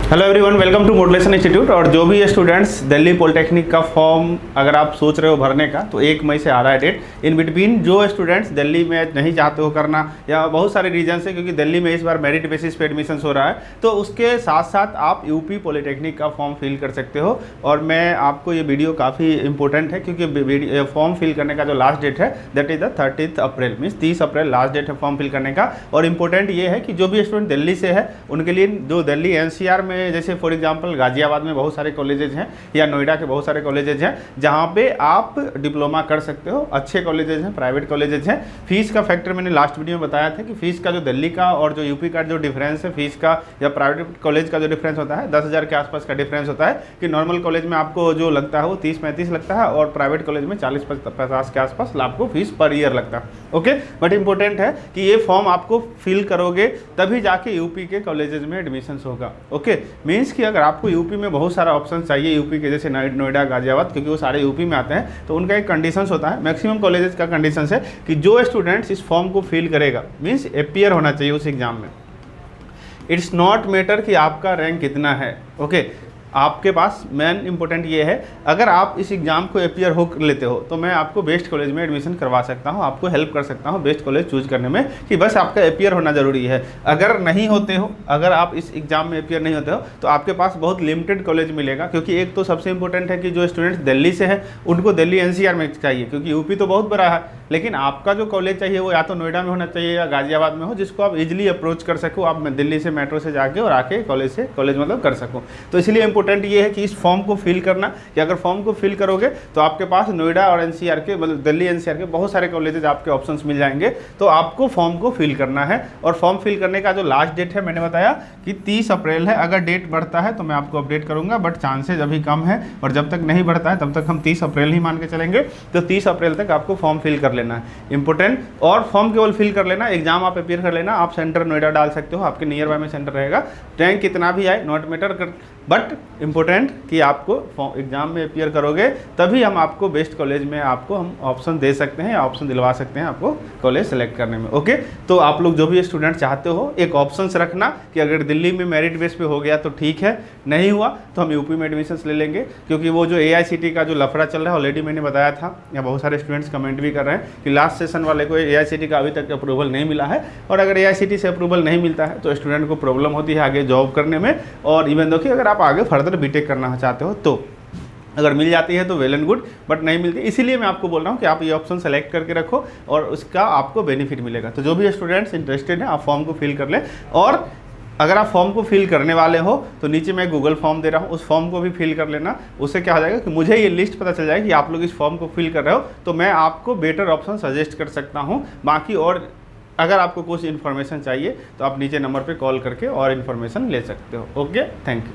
Hello everyone, welcome to motivation institute. और जो भी स्टूडेंट्स दिल्ली पॉलिटेक्निक का फॉर्म अगर आप सोच रहे हो भरने का, तो 1 मई से आ रहा है डेट। इन बिटवीन जो स्टूडेंट्स दिल्ली में नहीं चाहते हो करना, या बहुत सारे रीजन से, क्योंकि दिल्ली में इस बार मेरिट बेसिस पे एडमिशन हो रहा है, तो उसके साथ साथ आप यूपी पॉलिटेक्निक का फॉर्म फिल कर सकते हो। और मैं आपको ये वीडियो काफ़ी इंपॉर्टेंट है, क्योंकि फॉर्म फिल करने का जो लास्ट डेट है that is the 30 April, means 30 April last date है फॉर्म फिल करने का। और इम्पोर्टेंट ये है कि जो भी स्टूडेंट दिल्ली से है उनके लिए, जो दिल्ली एनसीआर में, जैसे फॉर एग्जांपल गाजियाबाद में बहुत सारे कॉलेजेज हैं, या नोएडा के बहुत सारे कॉलेजेज हैं जहां पे आप डिप्लोमा कर सकते हो। अच्छे कॉलेजेज हैं, प्राइवेट कॉलेजेज हैं। फीस का फैक्टर मैंने लास्ट वीडियो में बताया था कि फीस का जो दिल्ली का और जो यूपी का जो डिफरेंस है फीस का, या प्राइवेट कॉलेज का जो डिफरेंस होता है 10,000 के आसपास का डिफरेंस होता है। कि नॉर्मल कॉलेज में आपको जो लगता है वो 30-35 लगता है, और प्राइवेट कॉलेज में 40-50 के आसपास आपको फीस पर ईयर लगता है। ओके, बट इंपॉर्टेंट है कि ये फॉर्म आपको फिल करोगे तभी जाके यूपी के कॉलेजेस में एडमिशन होगा। ओके, मीन्स कि अगर आपको यूपी में बहुत सारा ऑप्शन चाहिए, यूपी के जैसे नोएडा, गाजियाबाद, क्योंकि वो सारे यूपी में आते हैं, तो उनका एक कंडीशंस होता है। मैक्सिमम कॉलेजेस का कंडीशंस है कि जो स्टूडेंट्स इस फॉर्म को फिल करेगा, मीन्स अपीयर होना चाहिए उस एग्जाम में। इट्स नॉट मैटर कि आपका रैंक कितना है। ओके, आपके पास मेन इंपॉर्टेंट ये है, अगर आप इस एग्जाम को अपीयर हो लेते हो तो मैं आपको बेस्ट कॉलेज में एडमिशन करवा सकता हूँ, आपको हेल्प कर सकता हूँ बेस्ट कॉलेज चूज करने में, कि बस आपका अपीयर होना जरूरी है। अगर नहीं होते हो, अगर आप इस एग्जाम में अपीयर नहीं होते हो, तो आपके पास बहुत लिमिटेड कॉलेज मिलेगा। क्योंकि एक तो सबसे इंपॉर्टेंट है कि जो स्टूडेंट्स दिल्ली से है उनको दिल्ली एनसीआर में चाहिए, क्योंकि यूपी तो बहुत बड़ा है, लेकिन आपका जो कॉलेज चाहिए वो या तो नोएडा में होना चाहिए या गाजियाबाद में हो, जिसको आप इजिली अप्रोच कर सको, आप दिल्ली से मेट्रो से जाके और आके कॉलेज मतलब कर सको। तो इसलिए इंपॉर्टेंट ये है कि इस फॉर्म को फिल करना, कि अगर फॉर्म को फिल करोगे तो आपके पास नोएडा और एनसीआर के, मतलब दिल्ली एनसीआर के बहुत सारे कॉलेजेस आपके ऑप्शंस मिल जाएंगे। तो आपको फॉर्म को फिल करना है, और फॉर्म फिल करने का जो लास्ट डेट है मैंने बताया कि 30 अप्रैल है। अगर डेट बढ़ता है तो मैं आपको अपडेट करूंगा, बट चांसेज अभी कम है, और जब तक नहीं बढ़ता है तब तक हम 30 अप्रैल ही मान के चलेंगे। तो 30 अप्रैल तक आपको फॉर्म फिल कर लेना है, इंपॉर्टेंट। और फॉर्म केवल फिल कर लेना, एग्जाम आप अपीयर कर लेना। आप सेंटर नोएडा डाल सकते हो, आपके नियर बाय में सेंटर रहेगा। रैंक कितना भी आए नॉट मैटर कर, बट इंपॉर्टेंट कि आपको एग्जाम में अपीयर करोगे तभी हम आपको बेस्ट कॉलेज में आपको हम ऑप्शन दे सकते हैं, या ऑप्शन दिलवा सकते हैं आपको कॉलेज सेलेक्ट करने में। ओके, तो आप लोग जो भी स्टूडेंट चाहते हो एक ऑप्शंस रखना कि अगर दिल्ली में मेरिट बेस पे हो गया तो ठीक है, नहीं हुआ तो हम यूपी में एडमिशन्स ले लेंगे। क्योंकि वो जो AICTE का जो लफड़ा चल रहा है ऑलरेडी मैंने बताया था, या बहुत सारे स्टूडेंट्स कमेंट भी कर रहे हैं कि लास्ट सेशन वाले को AICTE का अभी तक अप्रूवल नहीं मिला है। और अगर AICTE से अप्रूवल नहीं मिलता है तो स्टूडेंट को प्रॉब्लम होती है आगे जॉब करने में। और इवन देखिए, अगर आप आगे फर्दर बीटेक करना चाहते हो तो अगर मिल जाती है तो वेल एंड गुड, बट नहीं मिलती, इसीलिए मैं आपको बोल रहा हूँ कि आप ये ऑप्शन सेलेक्ट करके रखो और उसका आपको बेनिफिट मिलेगा। तो जो भी स्टूडेंट्स इंटरेस्टेड हैं आप फॉर्म को फिल कर लें। और अगर आप फॉर्म को फिल करने वाले हो तो नीचे मैं गूगल फॉर्म दे रहा हूँ, उस फॉर्म को भी फिल कर लेना। उससे क्या हो जाएगा कि मुझे ये लिस्ट पता चल जाएगी कि आप लोग इस फॉर्म को फिल कर रहे हो, तो मैं आपको बेटर ऑप्शन सजेस्ट कर सकता हूँ। बाकी और अगर आपको कुछ इन्फॉर्मेशन चाहिए तो आप नीचे नंबर पे कॉल करके और इन्फॉर्मेशन ले सकते हो। Okay, thank you.